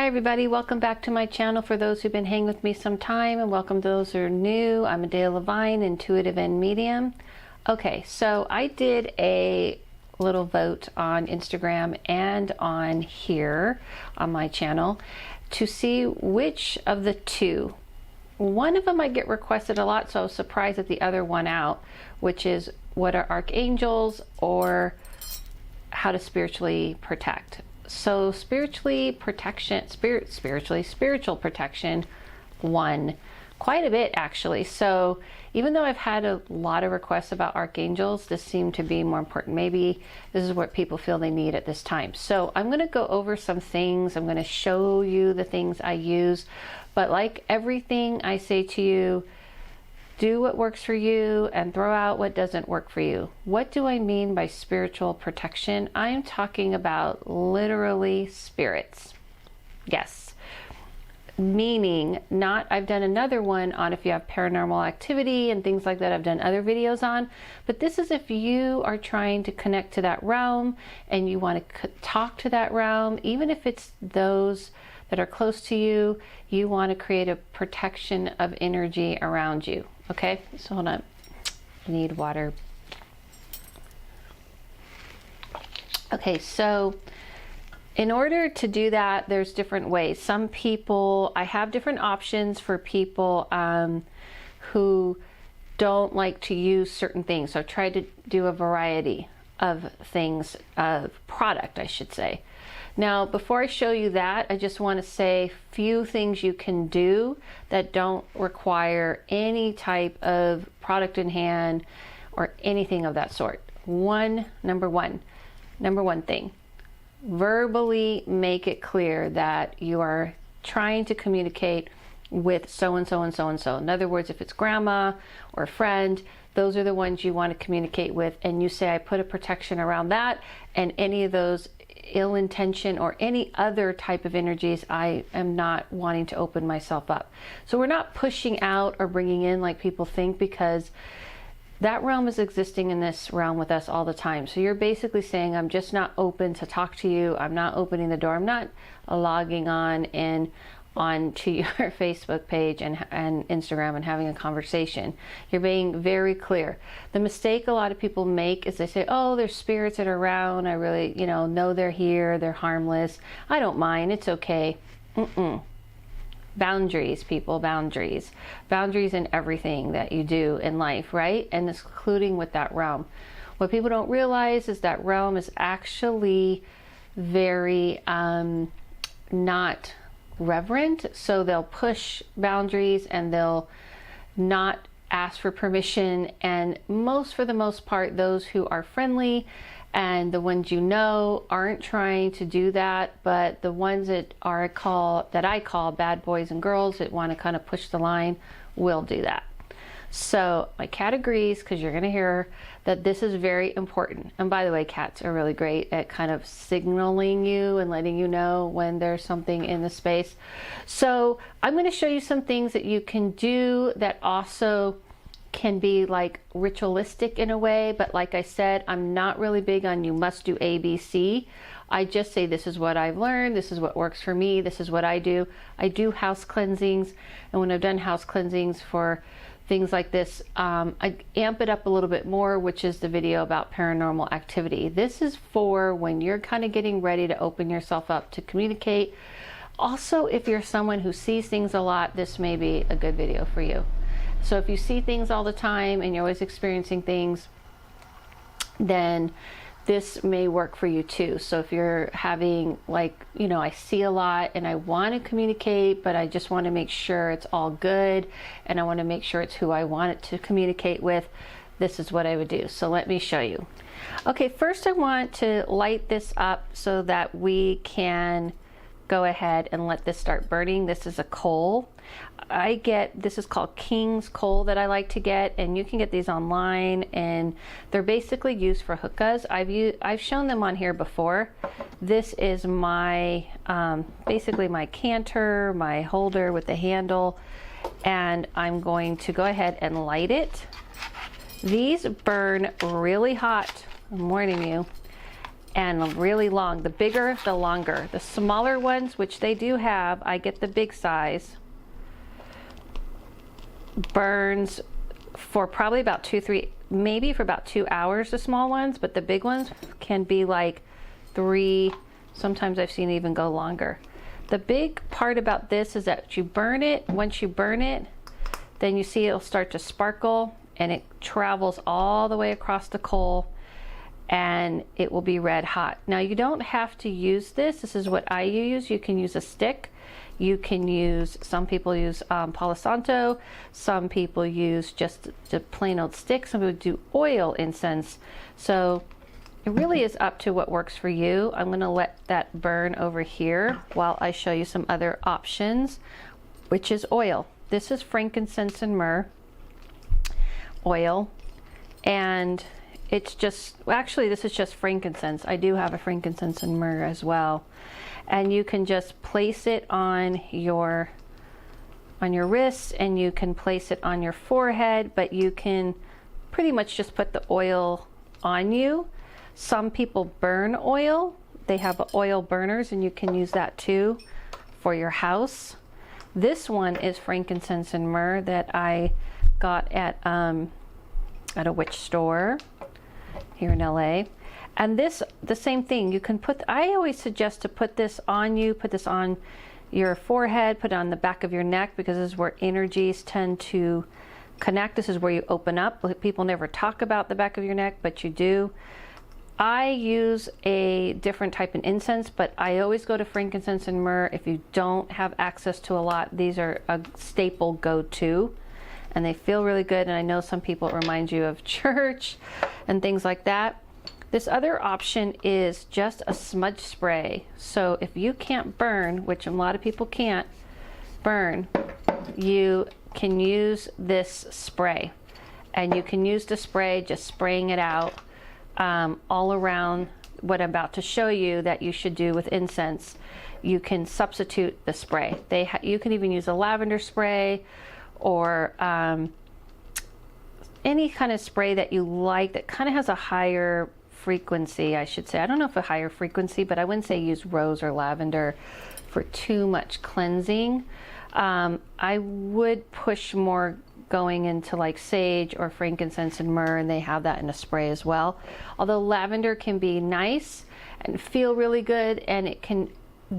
Hi everybody, welcome back to my channel for those who've been hanging with me some time, and welcome to those who are new. I'm Adele Levine, intuitive and medium. Okay, so I did a little vote on Instagram and on here on my channel to see which of the two. One of them I get requested a lot, so I was surprised at the other one out, which is what are archangels or how to spiritually protect. So spiritual protection won quite a bit actually. So even though I've had a lot of requests about archangels, this seemed to be more important. Maybe this is what people feel they need at this time. So I'm going to go over some things. I'm going to show you the things I use. But like everything I say to you, do what works for you and throw out what doesn't work for you. What do I mean by spiritual protection? I'm talking about literally spirits. Yes. Meaning not, I've done another one on if you have paranormal activity and things like that. I've done other videos on, but this is if you are trying to connect to that realm and you want to talk to that realm, even if it's those that are close to you, you want to create a protection of energy around you. Okay, so hold on, I need water. Okay, so in order to do that, there's different ways. Some people, I have different options for people who don't like to use certain things. So I've tried to do a variety of things, of product, I should say. Now, before I show you that, I just want to say a few things you can do that don't require any type of product in hand or anything of that sort. Number one thing, verbally make it clear that you are trying to communicate with so-and-so and so-and-so. In other words, if it's grandma or a friend, those are the ones you want to communicate with, and you say, I put a protection around that, and any of those ill intention or any other type of energies, I am not wanting to open myself up. So we're not pushing out or bringing in like people think, because that realm is existing in this realm with us all the time. So you're basically saying, I'm just not open to talk to you. I'm not opening the door. I'm not logging on and onto your Facebook page and Instagram and having a conversation. You're being very clear. The mistake a lot of people make is they say, oh, there's spirits that are around. I really, know they're here. They're harmless. I don't mind. It's okay. Boundaries, people, boundaries. Boundaries in everything that you do in life, right? And including with that realm. What people don't realize is that realm is actually very not reverent, so they'll push boundaries and they'll not ask for permission, and for the most part, those who are friendly and the ones aren't trying to do that, but the ones that I call bad boys and girls that want to kind of push the line will do that. So my cat agrees, because you're going to hear that this is very important. And by the way, cats are really great at kind of signaling you and letting you know when there's something in the space. So I'm going to show you some things that you can do that also can be like ritualistic in a way. But like I said, I'm not really big on you must do A, B, C. I just say this is what I've learned. This is what works for me. This is what I do. I do house cleansings. And when I've done house cleansings for things like this, I amp it up a little bit more, which is the video about paranormal activity. This is for when you're kind of getting ready to open yourself up to communicate. Also, if you're someone who sees things a lot, this may be a good video for you. So if you see things all the time and you're always experiencing things, then this may work for you too. So if you're having I see a lot and I want to communicate, but I just want to make sure it's all good and I want to make sure it's who I want it to communicate with, this is what I would do. So let me show you. Okay, first I want to light this up so that we can go ahead and let this start burning. This is a coal. This is called King's coal that I like to get, and you can get these online, and they're basically used for hookahs. I've shown them on here before. This is my basically my canter, my holder with the handle, and I'm going to go ahead and light it. These burn really hot, I'm warning you, and really long. The bigger, the longer. The smaller ones, which they do have, I get the big size, burns for probably about 2-3, maybe for about 2 hours, the small ones, but the big ones can be like 3, sometimes I've seen it even go longer. The big part about this is that you burn it. Once you burn it, then you see it'll start to sparkle, and it travels all the way across the coal, and it will be red hot. Now you don't have to use this. This is what I use. You can use a stick. You can use, some people use Palo Santo. Some people use just the plain old stick. Some people do oil incense. So it really is up to what works for you. I'm going to let that burn over here while I show you some other options, which is oil. This is frankincense and myrrh oil, and it's just, actually this is just frankincense. I do have a frankincense and myrrh as well, and you can just place it on your wrist, and you can place it on your forehead, but you can pretty much just put the oil on you. Some people burn oil. They have oil burners, and you can use that too for your house. This one is frankincense and myrrh that I got at a witch store here in LA. And this, the same thing, you can put, I always suggest to put this on you, put this on your forehead, put it on the back of your neck, because this is where energies tend to connect. This is where you open up. People never talk about the back of your neck, but you do. I use a different type of incense, but I always go to frankincense and myrrh. If you don't have access to a lot, these are a staple go-to, and they feel really good. And I know some people, it reminds you of church and things like that. This other option is just a smudge spray. So if you can't burn, which a lot of people can't burn, you can use this spray. And you can use the spray, just spraying it out all around what I'm about to show you that you should do with incense. You can substitute the spray. You can even use a lavender spray, or any kind of spray that you like that kind of has a higher frequency, I should say. I don't know if a higher frequency, but I wouldn't say use rose or lavender for too much cleansing. I would push more going into like sage or frankincense and myrrh, and they have that in a spray as well. Although lavender can be nice and feel really good, and it can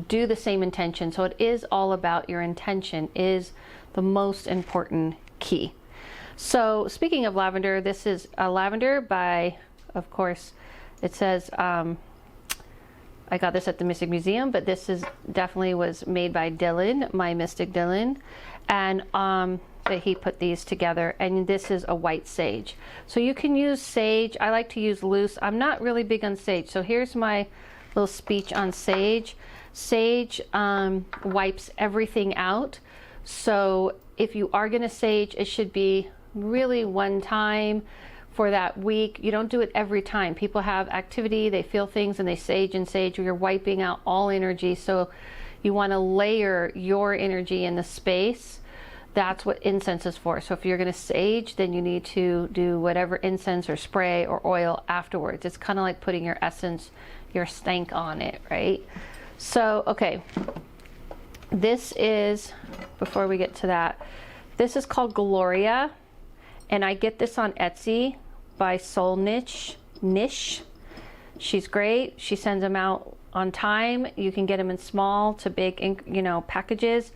do the same intention. So it is all about your intention is the most important key. So speaking of lavender, this is a lavender by, of course, it says, I got this at the Mystic Museum, but this is definitely was made by Dylan, my Mystic Dylan, and that he put these together. And this is a white sage. So you can use sage. I like to use loose. I'm not really big on sage. So here's my little speech on sage. Sage wipes everything out. So if you are going to sage, it should be really one time for that week. You don't do it every time. People have activity, they feel things, and they sage and sage. You're wiping out all energy. So you want to layer your energy in the space. That's what incense is for. So if you're going to sage, then you need to do whatever incense or spray or oil afterwards. It's kind of like putting your essence, your stank on it, right? So, okay. This is, before we get to that, this is called Gloria, and I get this on Etsy by Soul Niche. She's great. She sends them out on time. You can get them in small to big, packages.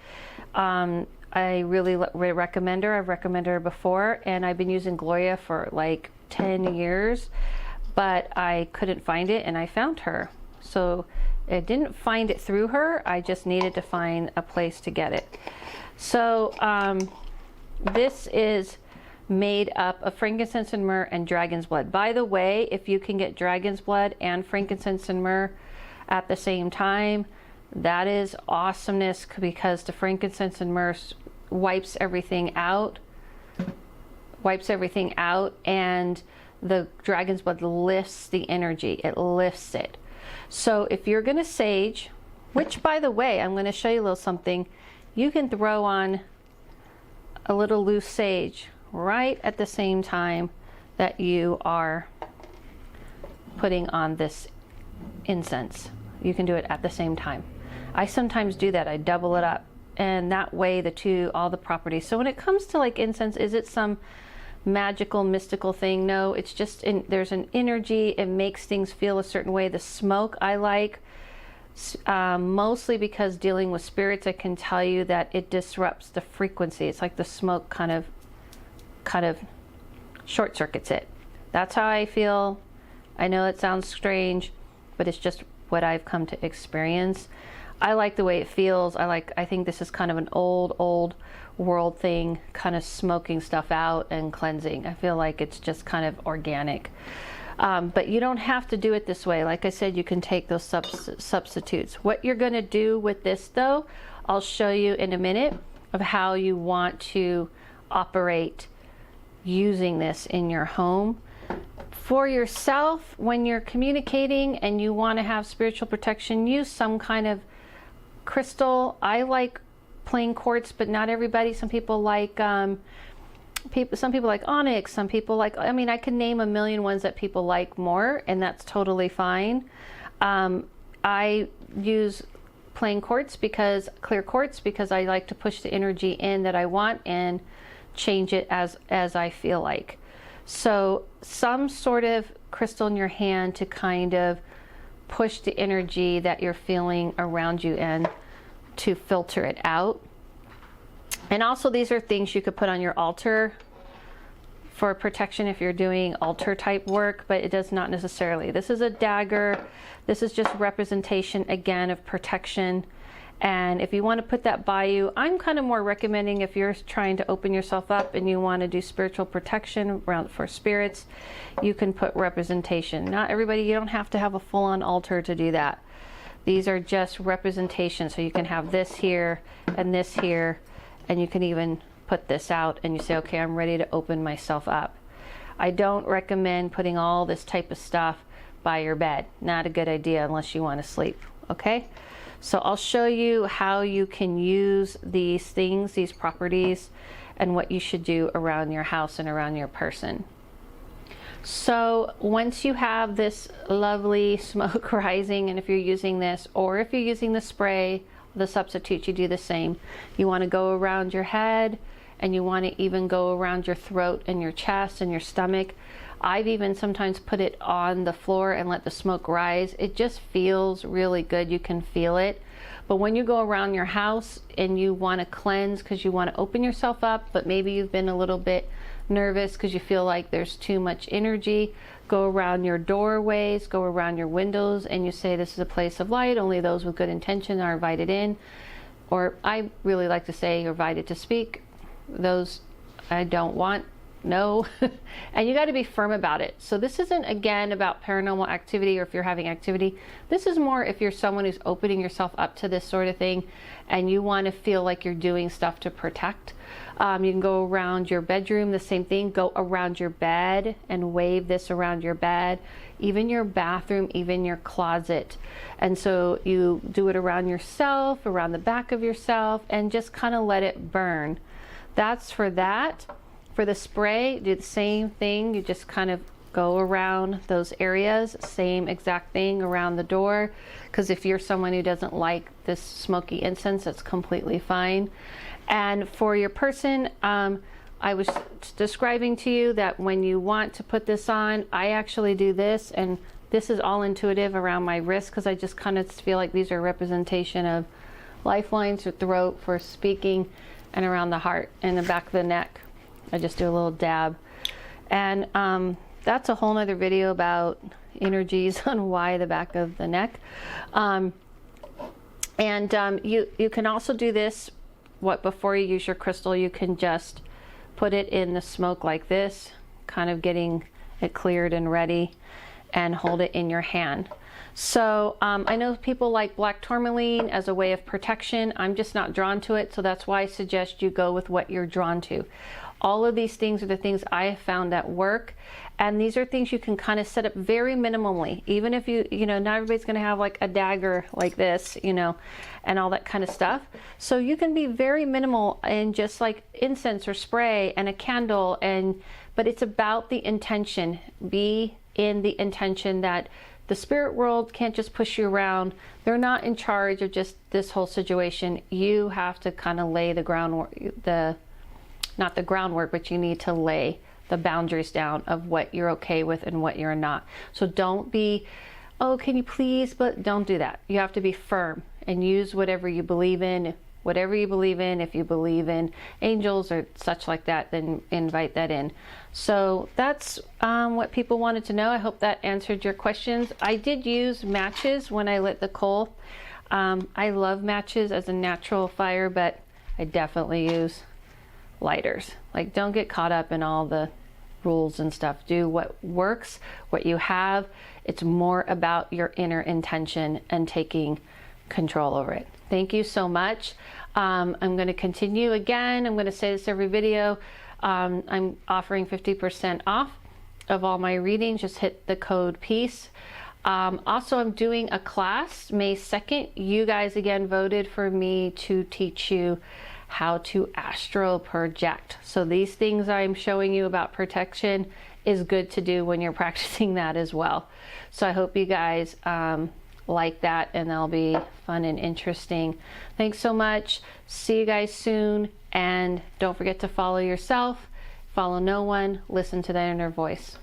I really recommend her. I've recommended her before, and I've been using Gloria for like 10 years, but I couldn't find it, and I found her. So I didn't find it through her. I just needed to find a place to get it. So this is made up of frankincense and myrrh and dragon's blood. By the way, if you can get dragon's blood and frankincense and myrrh at the same time, that is awesomeness, because the frankincense and myrrh wipes everything out, and the dragon's blood lifts the energy. It lifts it. So if you're going to sage, which by the way, I'm going to show you a little something, you can throw on a little loose sage right at the same time that you are putting on this incense. You can do it at the same time. I sometimes do that. I double it up, and that way the two, all the properties. So when it comes to like incense, is it some magical, mystical thing? No, it's just there's an energy. It makes things feel a certain way. The smoke I like, mostly because dealing with spirits, I can tell you that it disrupts the frequency. It's like the smoke kind of short circuits it. That's how I feel. I know it sounds strange, but it's just what I've come to experience. I like the way it feels. I think this is kind of an old world thing, kind of smoking stuff out and cleansing. I feel like it's just kind of organic. But you don't have to do it this way. Like I said, you can take those substitutes. What you're going to do with this, though, I'll show you in a minute of how you want to operate using this in your home. For yourself, when you're communicating and you want to have spiritual protection, use some kind of crystal. I like plain quartz, but not everybody. Some people like some people like onyx. Some people like, I mean, I can name a million ones that people like more, and that's totally fine. I use plain quartz, clear quartz, because I like to push the energy in that I want and change it as I feel like. So some sort of crystal in your hand to kind of push the energy that you're feeling around you and to filter it out. And also, these are things you could put on your altar for protection if you're doing altar type work, but it does not necessarily. This is a dagger. This is just representation, again, of protection. And if you want to put that by you, I'm kind of more recommending if you're trying to open yourself up and you want to do spiritual protection around for spirits, you can put representation. Not everybody, you don't have to have a full-on altar to do that. These are just representations. So you can have this here and this here, and you can even put this out and you say, okay, I'm ready to open myself up. I don't recommend putting all this type of stuff by your bed. Not a good idea unless you want to sleep, okay? So I'll show you how you can use these things, these properties, and what you should do around your house and around your person. So once you have this lovely smoke rising, and if you're using this, or if you're using the spray, the substitute, you do the same. You want to go around your head, and you want to even go around your throat and your chest and your stomach. I've even sometimes put it on the floor and let the smoke rise. It just feels really good. You can feel it. But when you go around your house and you want to cleanse because you want to open yourself up, but maybe you've been a little bit nervous because you feel like there's too much energy, go around your doorways, go around your windows, and you say this is a place of light. Only those with good intention are invited in. Or I really like to say you're invited to speak. Those I don't want, no. And you got to be firm about it. So this isn't, again, about paranormal activity or if you're having activity. This is more if you're someone who's opening yourself up to this sort of thing and you want to feel like you're doing stuff to protect. You can go around your bedroom, the same thing. Go around your bed and wave this around your bed, even your bathroom, even your closet. And so you do it around yourself, around the back of yourself, and just kind of let it burn. That's for that. For the spray, do the same thing. You just kind of go around those areas, same exact thing around the door. Because if you're someone who doesn't like this smoky incense, that's completely fine. And for your person, I was describing to you that when you want to put this on, I actually do this, and this is all intuitive around my wrist because I just kind of feel like these are a representation of lifelines, or throat for speaking, and around the heart and the back of the neck. I just do a little dab. And that's a whole nother video about energies on why the back of the neck. You can also do this, before you use your crystal, you can just put it in the smoke like this, kind of getting it cleared and ready, and hold it in your hand. So I know people like black tourmaline as a way of protection. I'm just not drawn to it, so that's why I suggest you go with what you're drawn to. All of these things are the things I have found that work, and these are things you can kind of set up very minimally. Even if you know, not everybody's going to have like a dagger like this, you know, and all that kind of stuff. So you can be very minimal in just like incense or spray and a candle, but it's about the intention. Be in the intention that The spirit world can't just push you around. They're not in charge of just this whole situation. You have to kind of lay the groundwork, not the groundwork, but you need to lay the boundaries down of what you're okay with and what you're not. So don't be, oh, can you please, but don't do that. You have to be firm and use whatever you believe in. Whatever you believe in, if you believe in angels or such like that, then invite that in. So that's what people wanted to know. I hope that answered your questions. I did use matches when I lit the coal. I love matches as a natural fire, but I definitely use lighters. Like, don't get caught up in all the rules and stuff. Do what works, what you have. It's more about your inner intention and taking control over it. Thank you so much. I'm going to continue again. I'm going to say this every video. I'm offering 50% off of all my readings. Just hit the code PEACE. Also, I'm doing a class May 2nd. You guys again voted for me to teach you how to astral project. So these things I'm showing you about protection is good to do when you're practicing that as well. So I hope you guys like that, and that'll be fun and interesting. Thanks so much. See you guys soon, and don't forget to follow yourself, follow no one, listen to that inner voice.